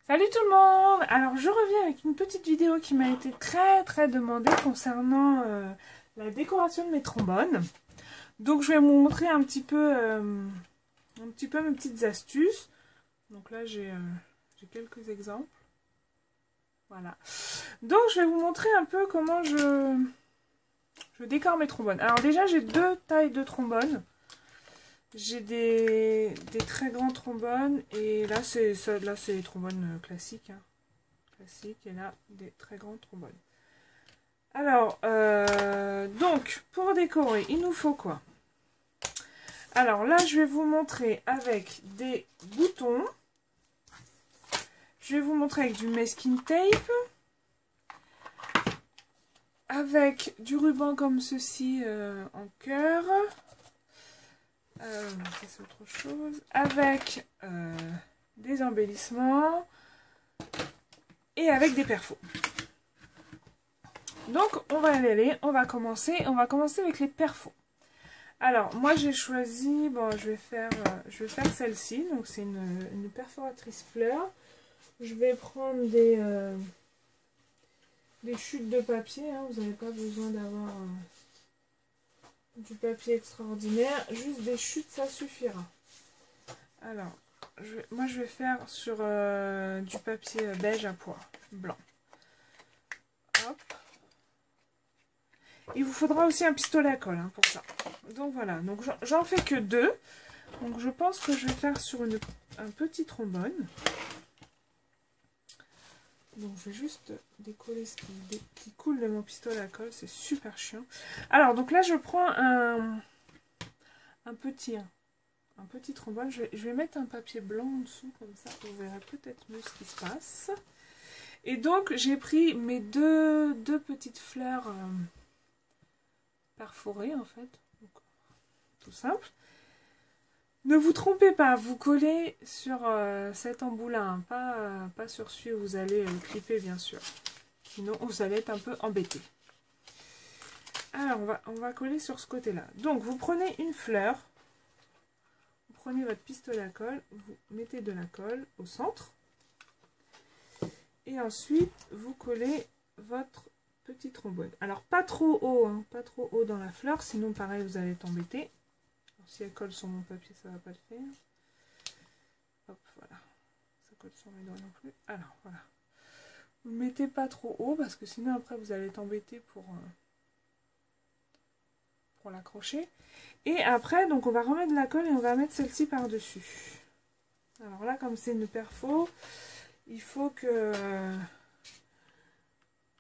Salut tout le monde! Alors je reviens avec une petite vidéo qui m'a été très demandée concernant la décoration de mes trombones. Donc je vais vous montrer un petit peu mes petites astuces. Donc là j'ai quelques exemples. Voilà. Donc je vais vous montrer un peu comment je décore mes trombones. Alors déjà j'ai deux tailles de trombones. J'ai des très grands trombones et là c'est les trombones classiques. Hein. Classiques et là des très grands trombones. Alors, donc pour décorer, il nous faut quoi? Alors là je vais vous montrer avec des boutons. Je vais vous montrer avec du masking tape. Avec du ruban comme ceci en cœur. Ça c'est autre chose. Avec des embellissements. Et avec des perfos. Donc on va y aller, on va commencer avec les perfos. Alors moi j'ai choisi, bon je vais faire celle-ci, donc c'est une perforatrice fleur. Je vais prendre des chutes de papier, hein. Vous n'avez pas besoin d'avoir du papier extraordinaire, juste des chutes ça suffira. Alors moi je vais faire sur du papier beige à pois blanc. Hop. Il vous faudra aussi un pistolet à colle hein, pour ça. Donc voilà, donc j'en fais que deux. Donc je pense que je vais faire sur un petit trombone. Donc je vais juste décoller ce qui coule de mon pistolet à colle, c'est super chiant. Alors donc là je prends un petit trombone. Je vais mettre un papier blanc en dessous comme ça, vous verrez peut-être mieux ce qui se passe. Et donc j'ai pris mes deux petites fleurs perforées en fait, donc, tout simple. Ne vous trompez pas, vous collez sur cet embout-là, hein, pas sur celui où vous allez clipper bien sûr. Sinon vous allez être un peu embêté. Alors on va coller sur ce côté-là. Donc vous prenez une fleur, vous prenez votre pistolet à colle, vous mettez de la colle au centre. Et ensuite vous collez votre petit trombone. Alors pas trop haut, hein, pas trop haut dans la fleur, sinon pareil vous allez être embêté. Si elle colle sur mon papier, ça va pas le faire. Hop, voilà. Ça colle sur mes doigts non plus. Alors, voilà. Vous ne mettez pas trop haut parce que sinon après vous allez être embêté pour l'accrocher. Et après, donc on va remettre de la colle et on va mettre celle-ci par-dessus. Alors là, comme c'est une perfo, il faut que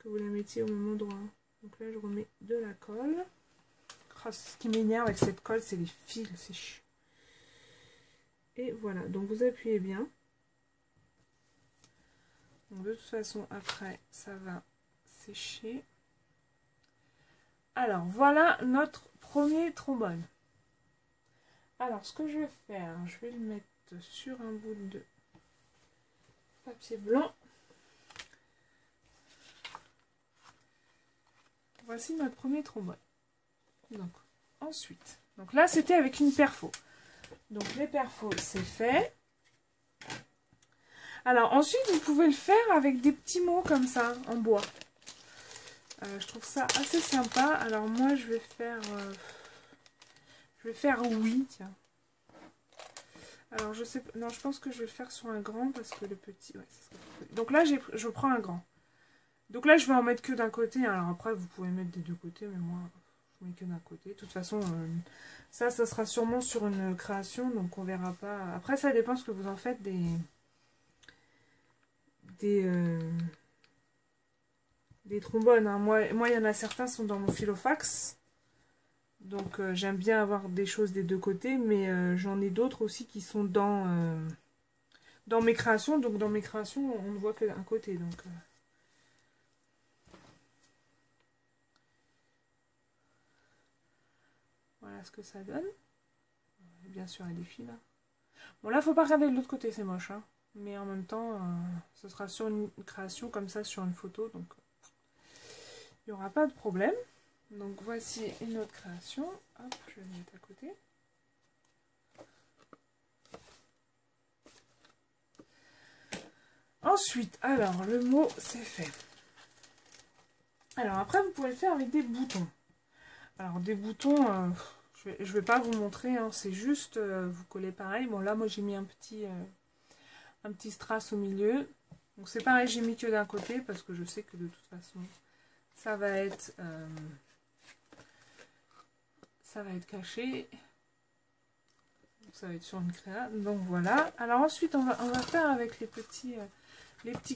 vous la mettiez au même endroit. Donc là, je remets de la colle. Ce qui m'énerve avec cette colle, c'est les fils, c'est chiant. Et voilà, donc vous appuyez bien. Donc de toute façon, après, ça va sécher. Alors, voilà notre premier trombone. Alors, ce que je vais faire, je vais le mettre sur un bout de papier blanc. Voici notre premier trombone. Donc, ensuite, donc là, c'était avec une perfo. Donc, les perfos, c'est fait. Alors, ensuite, vous pouvez le faire avec des petits mots comme ça, en bois. Je trouve ça assez sympa. Alors, moi, je vais faire oui, tiens. Alors, je sais pas. Non, je pense que je vais le faire sur un grand parce que le petit. Ouais, ça serait plus... Donc là, je prends un grand. Donc là, je vais en mettre que d'un côté. Alors après, vous pouvez mettre des deux côtés, mais moi, je mets que d'un côté. De toute façon, ça sera sûrement sur une création, donc on verra pas. Après, ça dépend ce que vous en faites des trombones. Hein. Moi, il y en a certains qui sont dans mon filofax. Donc j'aime bien avoir des choses des deux côtés, mais j'en ai d'autres aussi qui sont dans mes créations. Donc dans mes créations, on ne voit que d'un côté. Donc voilà ce que ça donne. Bien sûr, il y a des fils là. Bon là, faut pas regarder de l'autre côté, c'est moche. Hein. Mais en même temps, ce sera sur une création comme ça, sur une photo. Donc il n'y aura pas de problème. Donc voici une autre création. Hop, je vais le mettre à côté. Ensuite, alors, le mot, c'est fait. Alors, après, vous pouvez le faire avec des boutons. Alors, des boutons, je vais pas vous montrer, hein, c'est juste, vous collez pareil. Bon, là, moi, j'ai mis un petit strass au milieu. Donc, c'est pareil, j'ai mis que d'un côté, parce que je sais que de toute façon, ça va être caché. Donc, ça va être sur une créa. Donc, voilà. Alors, ensuite, on va faire avec les petits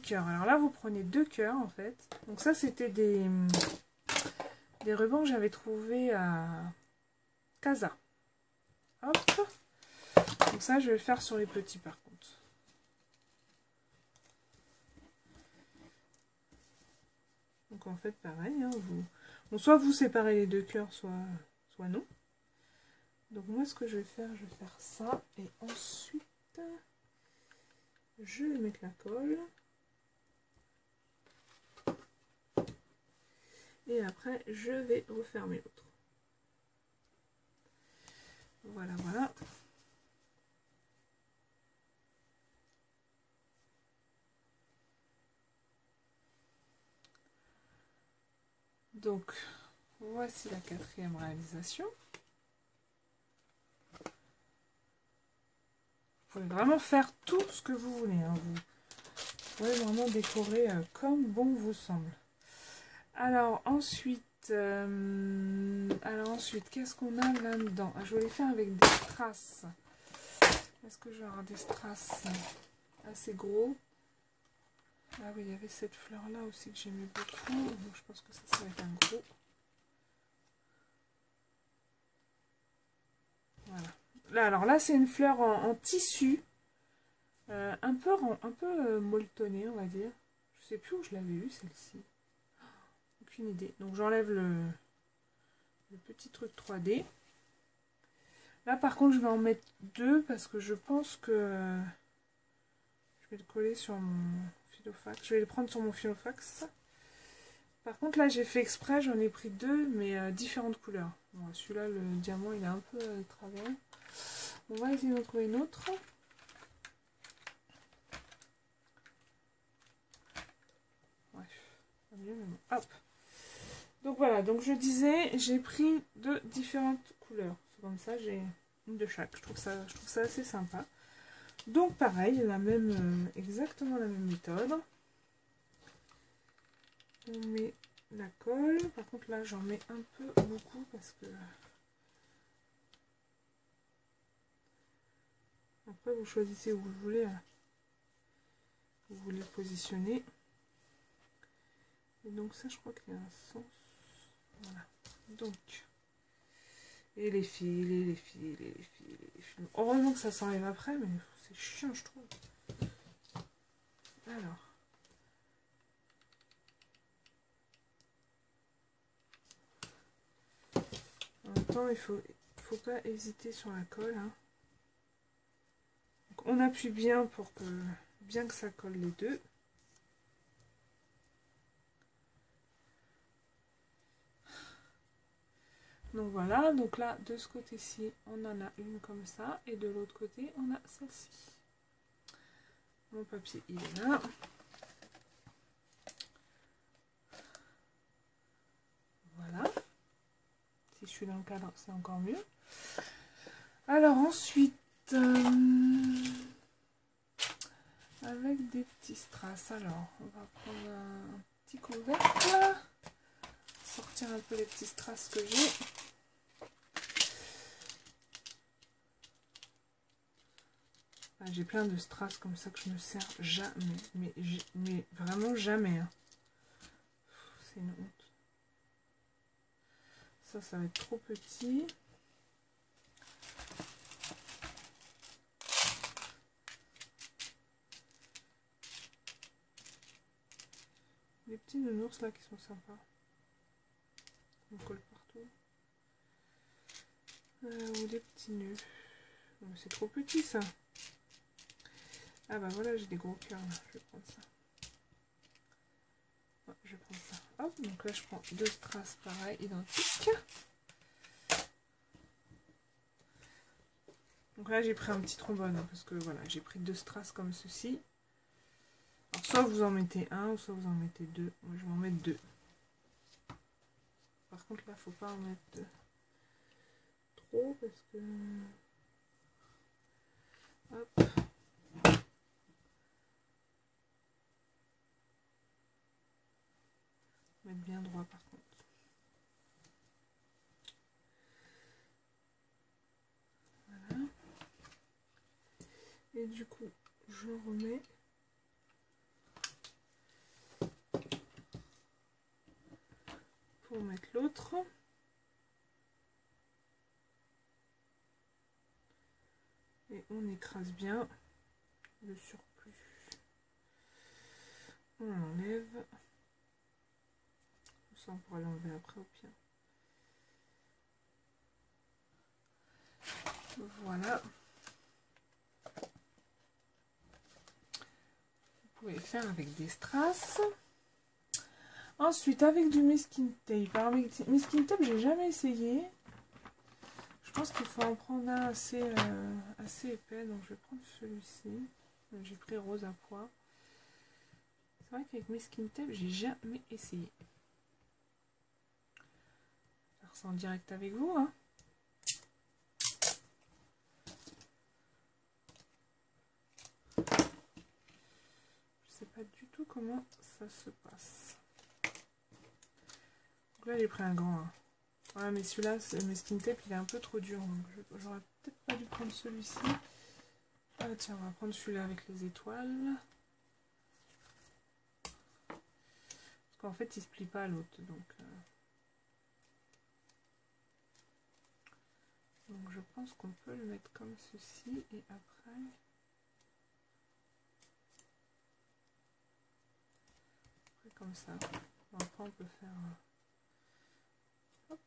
cœurs. Alors là, vous prenez 2 cœurs, en fait. Donc, ça, c'était des rubans que j'avais trouvés à Casa. Hop. Donc ça, je vais le faire sur les petits, par contre. Donc en fait, pareil, hein, bon, soit vous séparez les 2 cœurs, soit non. Donc moi, ce que je vais faire ça. Et ensuite, je vais mettre la colle. Et après, je vais refermer l'autre. Voilà, voilà. Donc, voici la 4e réalisation. Vous pouvez vraiment faire tout ce que vous voulez. Hein. Vous pouvez vraiment décorer comme bon vous semble. Alors ensuite, qu'est-ce qu'on a là-dedans? Je vais les faire avec des strass. Est-ce que je vais avoir des strass assez gros? Ah oui, il y avait cette fleur-là aussi que j'aimais beaucoup. Donc je pense que ça va être un gros. Voilà. Là, alors là, c'est une fleur en tissu. Un peu molletonnée, on va dire. Je sais plus où je l'avais vue, celle-ci. Aucune idée. Donc j'enlève le petit truc 3D. Là, par contre, je vais en mettre 2 parce que je pense que je vais le coller sur mon filofax. Je vais le prendre sur mon filofax. Par contre, là, j'ai fait exprès, j'en ai pris 2, mais différentes couleurs. Bon, celui-là, le diamant, il est un peu travers. On va essayer d'en trouver une autre. Bref, pas mieux, mais bon. Hop. Donc voilà, donc je disais, j'ai pris 2 différentes couleurs. C'est comme ça, j'ai une de chaque. Je trouve ça assez sympa. Donc pareil, exactement la même méthode. On met la colle. Par contre là, j'en mets un peu beaucoup parce que... Après, vous choisissez où vous voulez. Vous voulez le positionner. Et donc ça, je crois qu'il y a un sens. Voilà. Donc... Et les fils, et les fils, et les fils, et les fils. Heureusement que ça s'enlève après, mais c'est chiant, je trouve. Alors. En même temps, il faut pas hésiter sur la colle. Hein. Donc, on appuie bien pour que ça colle les deux. Donc voilà, donc là, de ce côté-ci, on en a une comme ça, et de l'autre côté, on a celle-ci. Mon papier, il est là. Voilà. Si je suis dans le cadre, c'est encore mieux. Alors ensuite, avec des petits strass. Alors, on va prendre un petit couvercle, sortir un peu les petits strass que j'ai. J'ai plein de strass comme ça que je ne sers jamais, mais vraiment jamais. Hein. C'est une honte. Ça va être trop petit. Les petits nounours là qui sont sympas. On colle partout. Ou des petits nœuds. C'est trop petit ça. Ah bah voilà, j'ai des gros cœurs là. Je vais prendre ça. Ouais, je vais prendre ça. Hop, donc là je prends 2 strass pareil, identiques. Donc là j'ai pris un petit trombone hein, parce que voilà, j'ai pris 2 strass comme ceci. Alors, soit vous en mettez un, ou soit vous en mettez deux. Moi, je vais en mettre deux. Par contre, là, faut pas en mettre trop, parce que... Hop. Mettre bien droit, par contre. Voilà. Et du coup, je remets... Pour mettre l'autre. Et on écrase bien le surplus. On enlève. Ça, on pourra l'enlever après au pire. Voilà. Vous pouvez faire avec des strass. Ensuite, avec du masking tape. Alors, masking tape, j'ai jamais essayé. Je pense qu'il faut en prendre un assez épais. Donc, je vais prendre celui-ci. J'ai pris rose à pois. C'est vrai qu'avec masking tape, j'ai jamais essayé. Faire ça en direct avec vous, hein. Je sais pas du tout comment ça se passe. Donc là, j'ai pris un grand. Hein. Ouais, mais celui-là, mes skin tape, il est un peu trop dur. Donc j'aurais peut-être pas dû prendre celui-ci. Ah tiens, on va prendre celui-là avec les étoiles. Parce qu'en fait, il se plie pas à l'autre. Donc je pense qu'on peut le mettre comme ceci. Et après... comme ça. Après, on peut faire... Hop.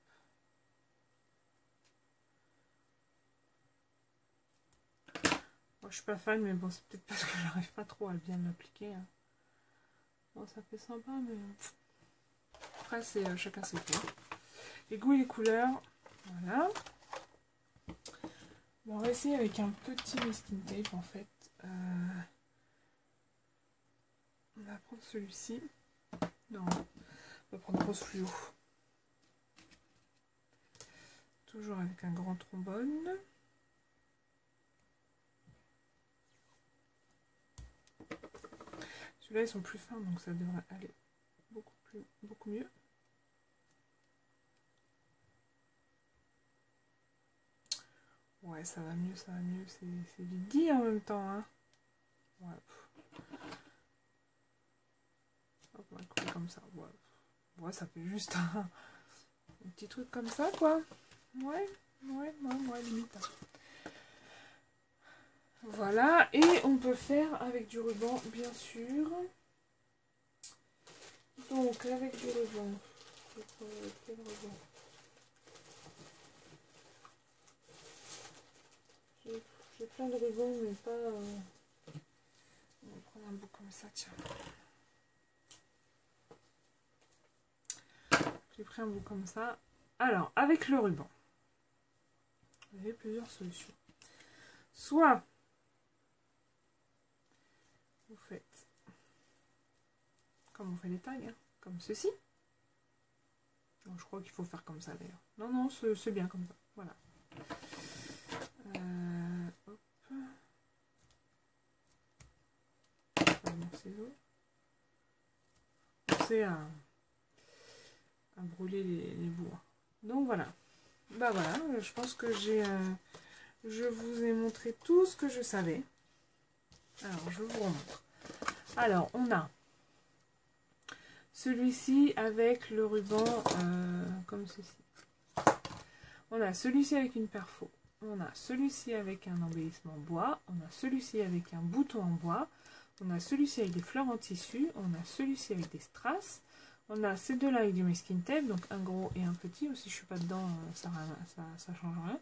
Bon, je suis pas fan, mais bon, c'est peut-être parce que j'arrive pas trop à bien l'appliquer. Hein. Bon, ça fait sympa, mais... Après, c'est chacun ses goûts. Les goûts et les couleurs. Voilà. Bon, on va essayer avec un petit masking tape, en fait. On va prendre celui-ci. Non, on va prendre rose fluo. Toujours avec un grand trombone. Celui-là, ils sont plus fins, donc ça devrait aller beaucoup mieux. Ouais, ça va mieux, c'est vite dit en même temps, hein. Ouais. Hop, on va couper comme ça. Ouais. Ouais, ça fait juste un petit truc comme ça, quoi. Ouais, limite. Voilà, et on peut faire avec du ruban, bien sûr. Donc, avec du ruban. Quel ruban? J'ai plein de rubans, mais pas... On va prendre un bout comme ça, tiens. J'ai pris un bout comme ça. Alors, avec le ruban, vous avez plusieurs solutions. Soit vous faites comme on fait les tags, hein, comme ceci. Donc, je crois qu'il faut faire comme ça d'ailleurs. Non, c'est bien comme ça. Voilà. Hop. Mon ciseau. C'est à brûler les bouts. Donc voilà. Bah voilà, je pense que je vous ai montré tout ce que je savais. Alors, je vous remontre. Alors, on a celui-ci avec le ruban comme ceci. On a celui-ci avec une perfo. On a celui-ci avec un embellissement bois. On a celui-ci avec un bouton en bois. On a celui-ci avec des fleurs en tissu. On a celui-ci avec des strass. On a ces deux-là avec du masking tape, donc un gros et un petit. Ou si je ne suis pas dedans, ça change rien.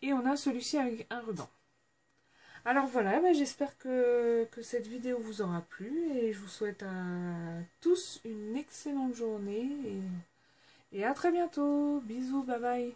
Et on a celui-ci avec un ruban. Alors voilà, ben j'espère que cette vidéo vous aura plu. Et je vous souhaite à tous une excellente journée. Et à très bientôt. Bisous, bye bye.